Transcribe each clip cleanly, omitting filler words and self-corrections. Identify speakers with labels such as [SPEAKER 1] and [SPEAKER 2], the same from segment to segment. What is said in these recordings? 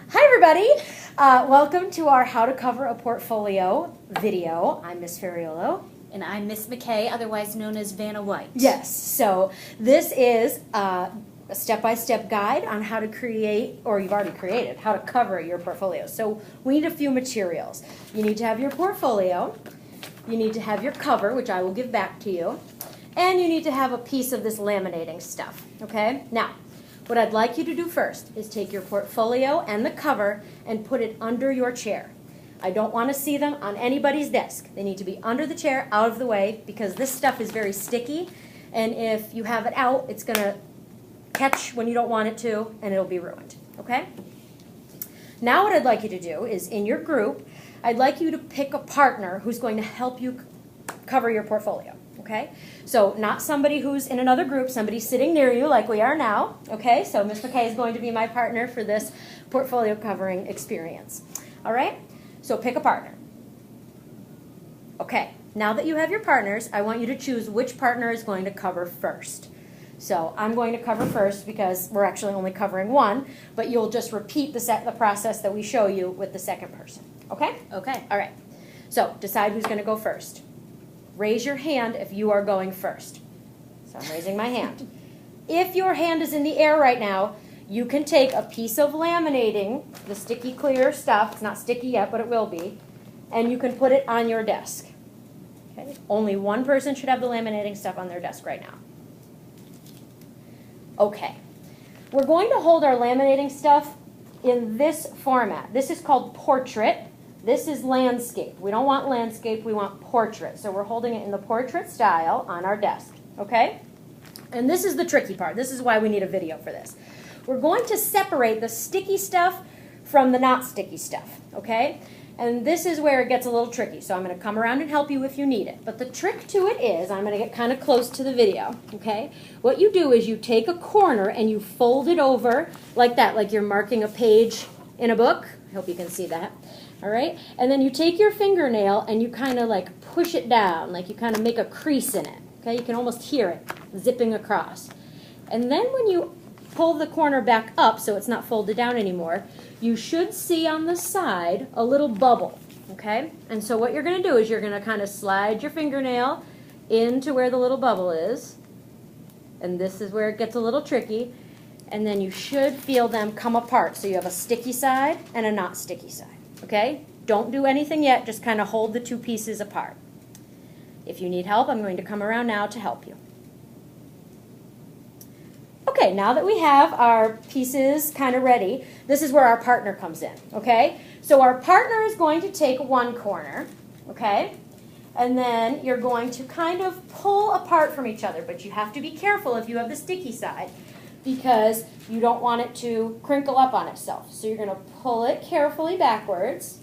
[SPEAKER 1] Hi everybody! Welcome to our How to Cover a Portfolio video. I'm Miss Ferriolo.
[SPEAKER 2] And I'm Miss McKay, otherwise known as Vanna White.
[SPEAKER 1] Yes, so this is a step-by-step guide on how to create, or you've already created, how to cover your portfolio. So we need a few materials. You need to have your portfolio, you need to have your cover, which I will give back to you, and you need to have a piece of this laminating stuff, okay? Now, what I'd like you to do first is take your portfolio and the cover and put it under your chair. I don't want to see them on anybody's desk. They need to be under the chair, out of the way, because this stuff is very sticky, and if you have it out, it's going to catch when you don't want it to, and it'll be ruined, okay? Now what I'd like you to do is, in your group, I'd like you to pick a partner who's going to help you cover your portfolio. Okay, so not somebody who's in another group, somebody sitting near you like we are now. Okay, so Ms. McKay is going to be my partner for this portfolio covering experience. All right, so pick a partner. Okay, now that you have your partners, I want you to choose which partner is going to cover first. So I'm going to cover first because we're actually only covering one, but you'll just repeat the process that we show you with the second person. Okay?
[SPEAKER 2] Okay.
[SPEAKER 1] All right, so decide who's going to go first. Raise your hand if you are going first. So I'm raising my hand. If your hand is in the air right now, you can take a piece of laminating, the sticky clear stuff, it's not sticky yet, but it will be, and you can put it on your desk. Okay? Only one person should have the laminating stuff on their desk right now. Okay. We're going to hold our laminating stuff in this format. This is called portrait. This is landscape. We don't want landscape, we want portrait. So we're holding it in the portrait style on our desk, okay? And this is the tricky part. This is why we need a video for this. We're going to separate the sticky stuff from the not sticky stuff, okay? And this is where it gets a little tricky. So I'm going to come around and help you if you need it. But the trick to it is, I'm going to get kind of close to the video, okay? What you do is you take a corner and you fold it over like that, like you're marking a page in a book. I hope you can see that. All right, and then you take your fingernail and you kind of like push it down, like you kind of make a crease in it. Okay, you can almost hear it zipping across. And then when you pull the corner back up so it's not folded down anymore, you should see on the side a little bubble. Okay, and so what you're going to do is you're going to kind of slide your fingernail into where the little bubble is. And this is where it gets a little tricky. And then you should feel them come apart. So you have a sticky side and a not sticky side. Okay? Don't do anything yet, just kind of hold the two pieces apart. If you need help, I'm going to come around now to help you. Okay, now that we have our pieces kind of ready, this is where our partner comes in, okay? So our partner is going to take one corner, okay? And then you're going to kind of pull apart from each other, but you have to be careful if you have the sticky side, because you don't want it to crinkle up on itself. So you're going to pull it carefully backwards,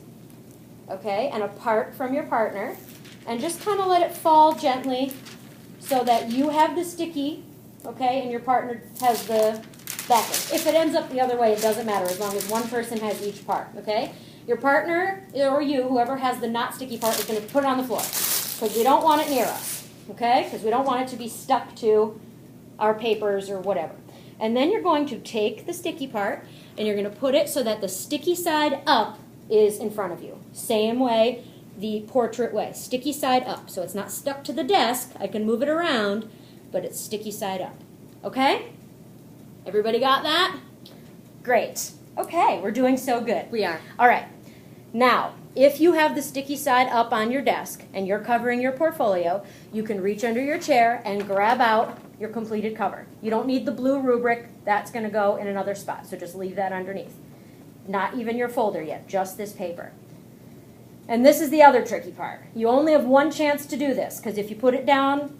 [SPEAKER 1] okay, and apart from your partner, and just kind of let it fall gently so that you have the sticky, okay, and your partner has the backing. If it ends up the other way, it doesn't matter as long as one person has each part, okay? Your partner, or you, whoever has the not sticky part, is going to put it on the floor because we don't want it near us, okay, because we don't want it to be stuck to our papers or whatever. And then you're going to take the sticky part and you're going to put it so that the sticky side up is in front of you. Same way, the portrait way. Sticky side up. So it's not stuck to the desk. I can move it around, but it's sticky side up. Okay? Everybody got that? Great. Okay, we're doing so good.
[SPEAKER 2] We are.
[SPEAKER 1] All right. Now, if you have the sticky side up on your desk and you're covering your portfolio, you can reach under your chair and grab out your completed cover. You don't need the blue rubric. That's going to go in another spot, so just leave that underneath. Not even your folder yet, just this paper. And this is the other tricky part. You only have one chance to do this, because if you put it down,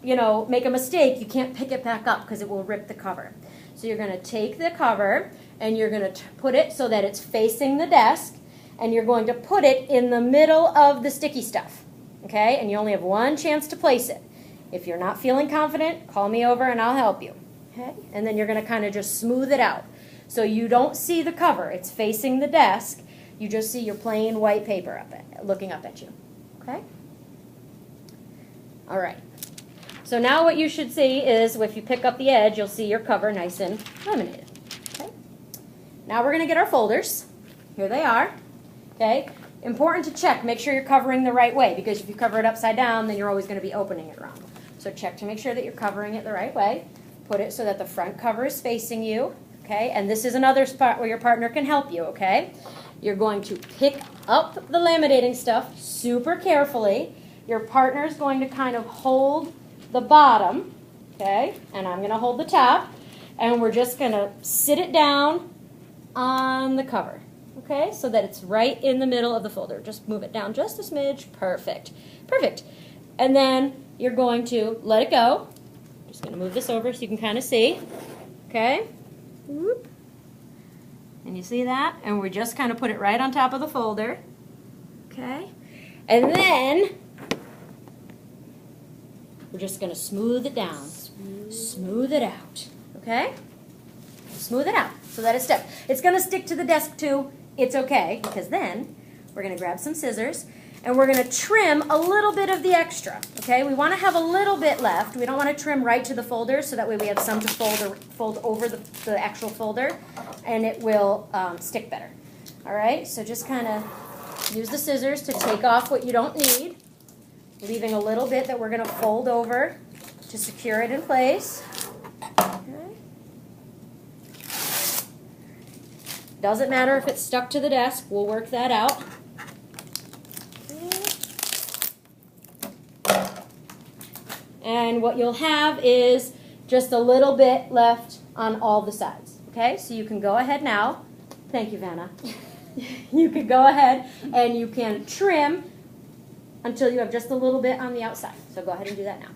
[SPEAKER 1] you know, make a mistake, you can't pick it back up because it will rip the cover. So you're going to take the cover and you're going to put it so that it's facing the desk, and you're going to put it in the middle of the sticky stuff, okay? And you only have one chance to place it. If you're not feeling confident, call me over and I'll help you, okay? And then you're going to kind of just smooth it out. So you don't see the cover. It's facing the desk. You just see your plain white paper looking up at you, okay? All right. So now what you should see is if you pick up the edge, you'll see your cover nice and laminated, okay? Now we're going to get our folders. Here they are. Okay? Important to check. Make sure you're covering the right way, because if you cover it upside down, then you're always going to be opening it wrong. So check to make sure that you're covering it the right way. Put it so that the front cover is facing you. Okay? And this is another spot where your partner can help you. Okay? You're going to pick up the laminating stuff super carefully. Your partner is going to kind of hold the bottom. Okay? And I'm going to hold the top. And we're just going to sit it down on the cover. Okay, so that it's right in the middle of the folder. Just move it down just a smidge. Perfect. Perfect. And then you're going to let it go. Just going to move this over so you can kind of see. Okay. Whoop. And you see that? And we just kind of put it right on top of the folder. Okay. And then we're just going to smooth it down. Smooth it out. Okay? Smooth it out so that it's stuck. It's going to stick to the desk too. It's okay, because then we're going to grab some scissors and we're going to trim a little bit of the extra. Okay? We want to have a little bit left. We don't want to trim right to the folder, so that way we have some to fold over the actual folder, and it will stick better. All right? So just kind of use the scissors to take off what you don't need, leaving a little bit that we're going to fold over to secure it in place. Doesn't matter if it's stuck to the desk. We'll work that out. And what you'll have is just a little bit left on all the sides. Okay, so you can go ahead now. Thank you, Vanna. You can go ahead and you can trim until you have just a little bit on the outside. So go ahead and do that now.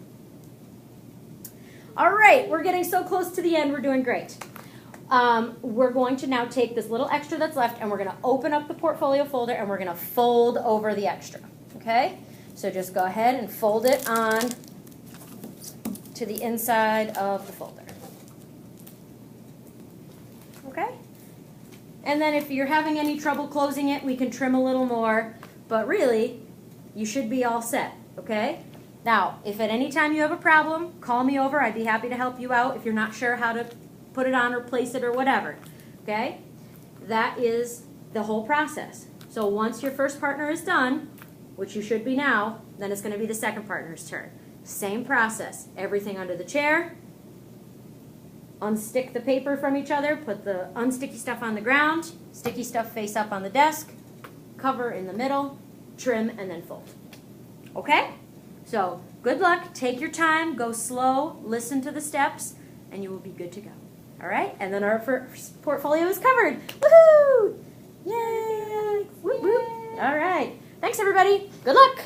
[SPEAKER 1] All right, we're getting so close to the end. We're doing great. We're going to now take this little extra that's left, and we're going to open up the portfolio folder, and we're going to fold over the extra. Okay? So just go ahead and fold it on to the inside of the folder. Okay? And then if you're having any trouble closing it, we can trim a little more, but really, you should be all set. Okay? Now, if at any time you have a problem, call me over. I'd be happy to help you out if you're not sure how to put it on or place it or whatever. Okay? That is the whole process. So once your first partner is done, which you should be now, then it's going to be the second partner's turn. Same process. Everything under the chair. Unstick the paper from each other. Put the unsticky stuff on the ground. Sticky stuff face up on the desk. Cover in the middle. Trim and then fold. Okay? So good luck. Take your time. Go slow. Listen to the steps. And you will be good to go. All right? And then our first portfolio is covered. Woohoo! Yay! Whoop, whoop. All right. Thanks, everybody. Good luck.